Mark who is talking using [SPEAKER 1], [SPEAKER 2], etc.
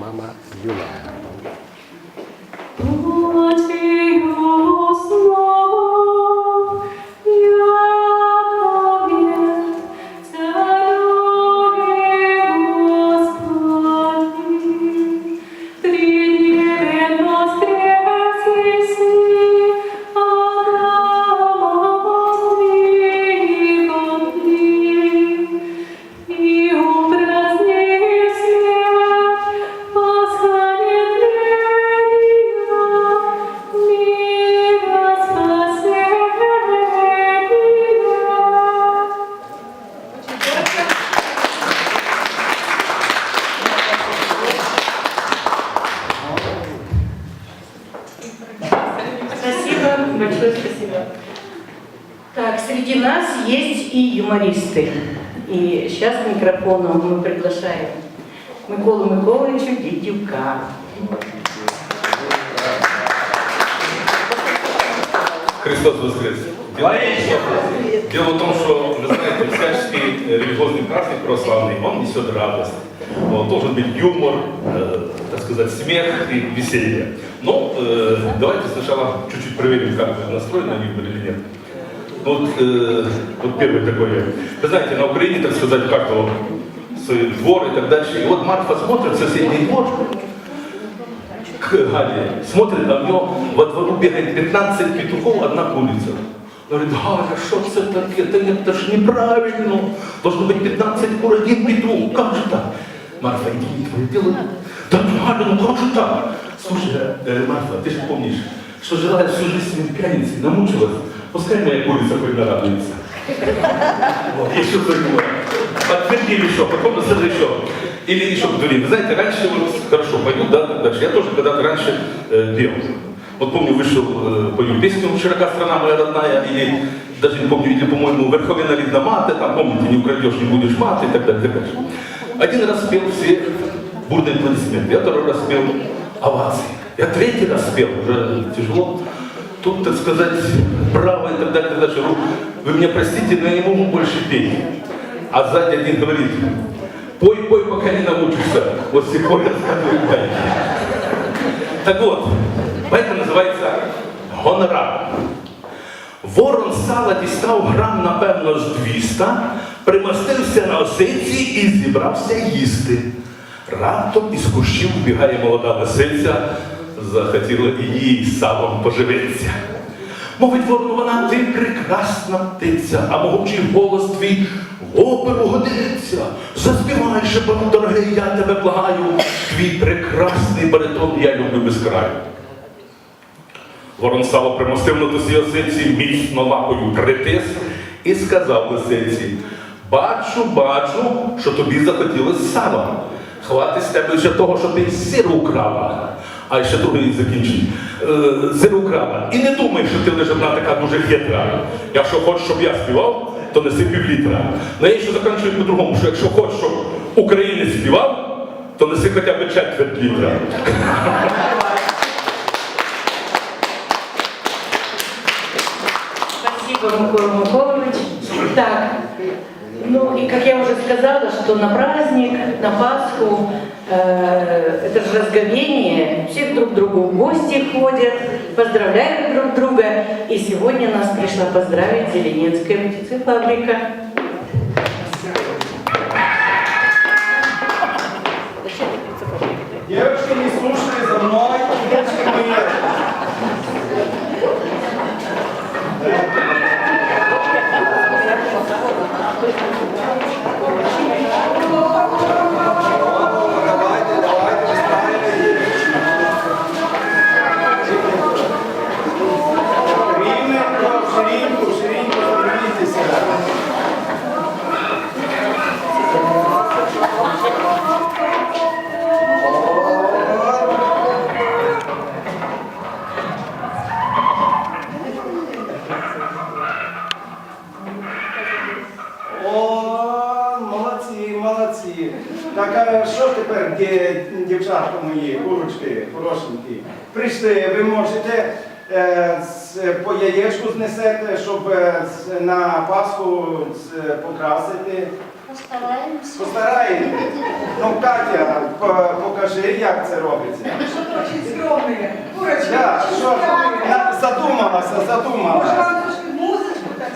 [SPEAKER 1] мама Юлія.
[SPEAKER 2] Большое спасибо. Так, среди нас есть и юмористы. И сейчас к микрофону мы приглашаем Миколу Миколаевича Дидюка.
[SPEAKER 3] Христос воскрес! Дело в том, что, вы знаете, всяческий религиозный праздник православный, он несет радость. Должен быть юмор, так сказать, смех и веселье. Но давайте сначала чуть-чуть проверим, как вы настроены на юмор или нет. Вот первый такой. Вы знаете, на Украине, так сказать, как-то свой двор и так дальше. И вот Марфа смотрит в соседний двор, к Гале, смотрит, а у него во двору бегает 15 петухов, одна курица. Говорит, Галя, что это такое? Это же неправильно. Должно быть 15 кур, один петух. Как же так? Марфа, иди, твое дело. Да, Галя, ну как же так? Слушай, Марфа, ты же помнишь, что жила всю жизнь своей пьяницей, намучилась. Пускай моя курица хоть нарадуется. Вот, еще такое. Подтвердили еще, потом насажу еще. Или еще в дуре. Вы знаете, раньше, вот, хорошо, пою, да, дальше. Я тоже когда-то раньше пел. Вот помню, вышел, пою песню «Широка страна моя родная», или даже не помню, или, по-моему, «Верховина видна маты», там, помните, «Не украдешь, не будешь маты» и так далее, и так дальше. Один раз спел все бурные аплодисменты, я второй раз спел овации. Я третий раз спел, уже тяжело. Тут, так сказать, право и так далее, и так дальше. Вы меня простите, но я не могу больше петь. А сзади один говорит: пой, пой, пока не научишься. Вот с тех пор я рассказываю байки. Так вот, байка називається «Гонорар». Ворон сала дістав грам, напевно, з 200, примостився на осиці і зібрався їсти. Раптом із кущів вбігає молода лисиця, захотіла і їй салом поживитися. Мовить ворон вона: ти прекрасна птиця, а могучий голос твій в оперу годиться. Заспівай же, дорогий, я тебе благаю, твій прекрасний баритон я люблю без краю. Ворон сало примостив на досі осиці, міцно лапою притис і сказав лисиці: бачу, бачу, що тобі захотілось сала. Хватить з тебе ще того, що ти сиру украла. А ще другий закінчить. Сиру украла. І не думай, що ти лише одна така дуже хитра. Якщо хочеш, щоб я співав, то неси півлітра. Но я ще закінчую по-другому, що якщо хочеш, щоб українець співав, то неси хоча б четверть літра.
[SPEAKER 2] Спасибо, Микола Миколаевич. Так, ну и как я уже сказала, что на праздник, на Пасху, это же разговение, все друг к другу в гости ходят, поздравляют друг друга. И сегодня нас пришла поздравить Зеленецкая птицефабрика.
[SPEAKER 4] Девочки, не слушали за мной, девочки мои. Давайте, выстраивайте. Ривненько, ширинку, становитесь. Молодці. Так, а що тепер, дівчатка мої, курочки, хорошенькі? Прийшли, ви можете по яєчку знесете, щоб на Пасху покрасити?
[SPEAKER 5] Постараємося.
[SPEAKER 4] Постараєтесь? Ну, Катя, покажи. Розкажи, як це робиться.
[SPEAKER 1] Что-то очень скромное. Курочка,
[SPEAKER 4] Да,
[SPEAKER 1] очень
[SPEAKER 4] що
[SPEAKER 1] скромное.
[SPEAKER 4] задумалася,
[SPEAKER 1] Может,
[SPEAKER 4] задумалася.
[SPEAKER 1] вам трошки музычку так?